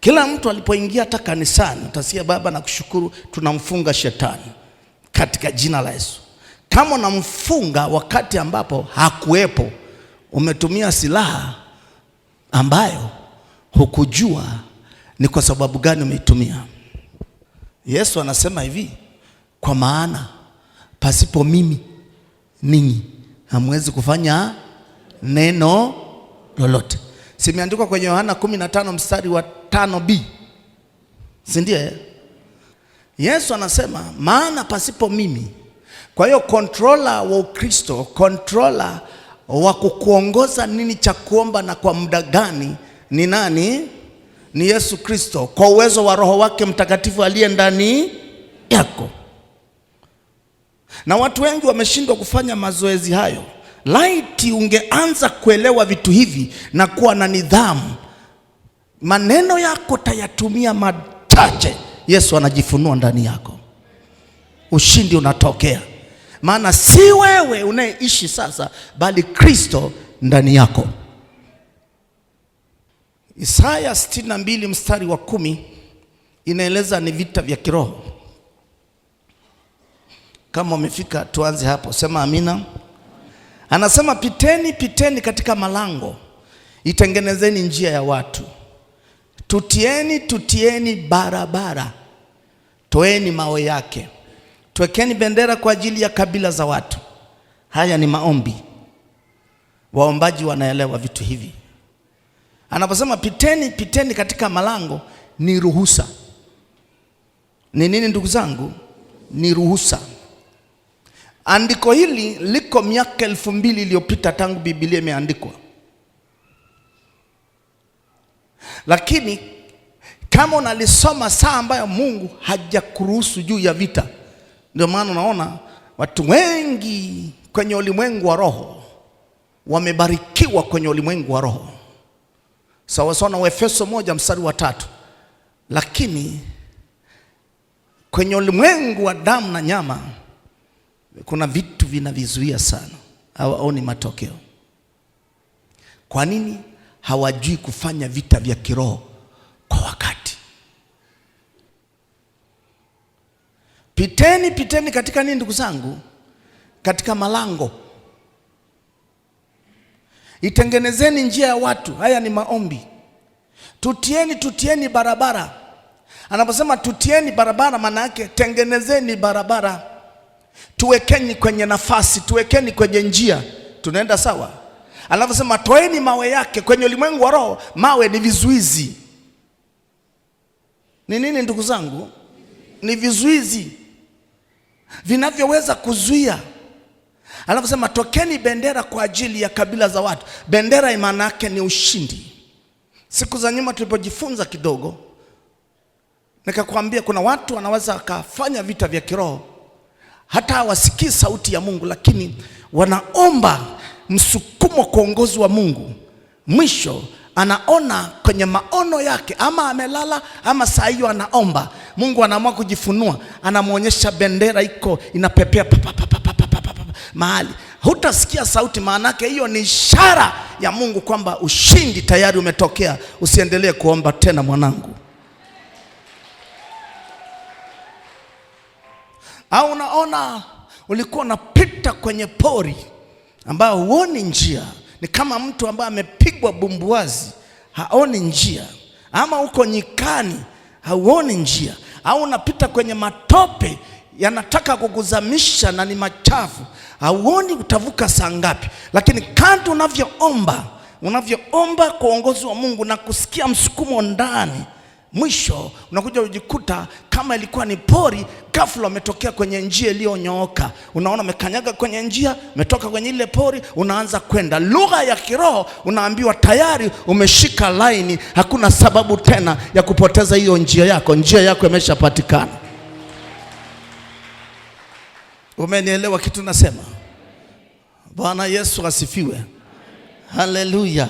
Kila mtu alipoingia hata kanisani utasikia Baba nakushukuru, tunamfunga shetani katika jina la Yesu. Kama unamfunga wakati ambapo hakuwepo, umetumia silaha ambayo hukujua ni kwa sababu gani umeitumia. Yesu anasema hivi, kwa maana pasipo mimi ninyi hamwezi kufanya neno lolote. Simeandikwa kwenye Yohana 15 mstari wa 5b, si ndiye? Yesu anasema maana pasipo mimi. Kwa hiyo controller wa Ukristo, controller wa kukuongoza nini cha kuomba na kwa muda gani ni nani? Ni Yesu Kristo, kwa uwezo wa Roho wake Mtakatifu aliye ndani yako. Na watu wengi wameshindwa kufanya mazoezi hayo. Laiti ungeanza kuelewa vitu hivi na kuwa na nidhamu, maneno yako tayatumia machache, Yesu anajifunua ndani yako, ushindi unatokea. Maana si wewe unayeishi sasa, bali Kristo ndani yako. Isaya 62 mstari wa 10 inaeleza ni vita vya kiroho. Kama umefika tuanze hapo, sema amina. Anasema piteni, piteni katika malango, itengenezeni njia ya watu. Tutieni, tutieni barabara, toeni mawe yake. Tuwekeni bendera kwa ajili ya kabila za watu. Haya ni maombi. Waombaji wanaelewa vitu hivi. Anaposema piteni, piteni katika malango, ni ruhusa. Ni nini ndugu zangu? Ni ruhusa. Andiko hili liko miaka 2000 iliyopita tangu Biblia imeandikwa. Lakini kama unalisoma saa ambayo Mungu hajakuruhusu juu ya vita, ndio maana unaona watu wengi kwenye ulimwengu wa roho wamebarikiwa kwenye ulimwengu wa roho. Sawa sawa na Efeso 1 mstari wa 3. Lakini kwenye ulimwengu wa damu na nyama kuna vitu vinavizuia sana, hawaoni matokeo. Kwa nini? Hawajui kufanya vita vya kiroho kwa wakati. Piteni, piteni katika nini ndugu zangu? Katika malango. Itengenezeni njia ya watu. Haya ni maombi. Tutieni, tutieni barabara. Anaposema tutieni barabara, maana yake tengenezeni barabara. Tuwekeni kwenye nafasi, tuwekeni kwenye njia. Tunaenda sawa? Anaposema toeni mawe yake. Kwenye ulimwengu wa roho mawe ni vizuizi. Ni nini ndugu zangu? Ni vizuizi vinavyoweza kuzuia. Anaposema tokeni bendera kwa ajili ya kabila za watu. Bendera maana yake ni ushindi. Siku za nyuma tulipojifunza kidogo, nikakwambia kuna watu wanaweza wakafanya vita vya kiroho hata hawasikii sauti ya Mungu, lakini wanaomba msukumo kwa uongozi wa Mungu. Mwisho anaona kwenye maono yake, ama amelala ama saa hiyo anaomba, Mungu anaamua kujifunua, anamuonyesha bendera iko inapepea mahali. Hutasikia sauti, maana yake hiyo ni ishara ya Mungu kwamba ushindi tayari umetokea. Usiendelee kuomba tena mwanangu. Au unaona ulikuwa unapita kwenye pori ambao huoni njia, ni kama mtu ambaye amepigwa bumbuazi, haoni njia. Ama uko nyikani, hauoni njia. Au unapita kwenye matope yanataka kukuzamisha na ni machafu, hauoni utavuka saa ngapi. Lakini kadri unavyoomba kwa uongozi wa Mungu na kusikia msukumo ndani, mwisho unakuja kujikuta kama ilikuwa ni pori, ghafla umetokea kwenye njia iliyonyooka. Unaona umekanyaga kwenye njia, umetoka kwenye ile pori, unaanza kwenda. Lugha ya kiroho unaambiwa tayari umeshika laini, hakuna sababu tena ya kupoteza hiyo njia yako. Njia yako imeshapatikana. Umenielewa kitu nasema? Bwana Yesu asifiwe. Haleluya.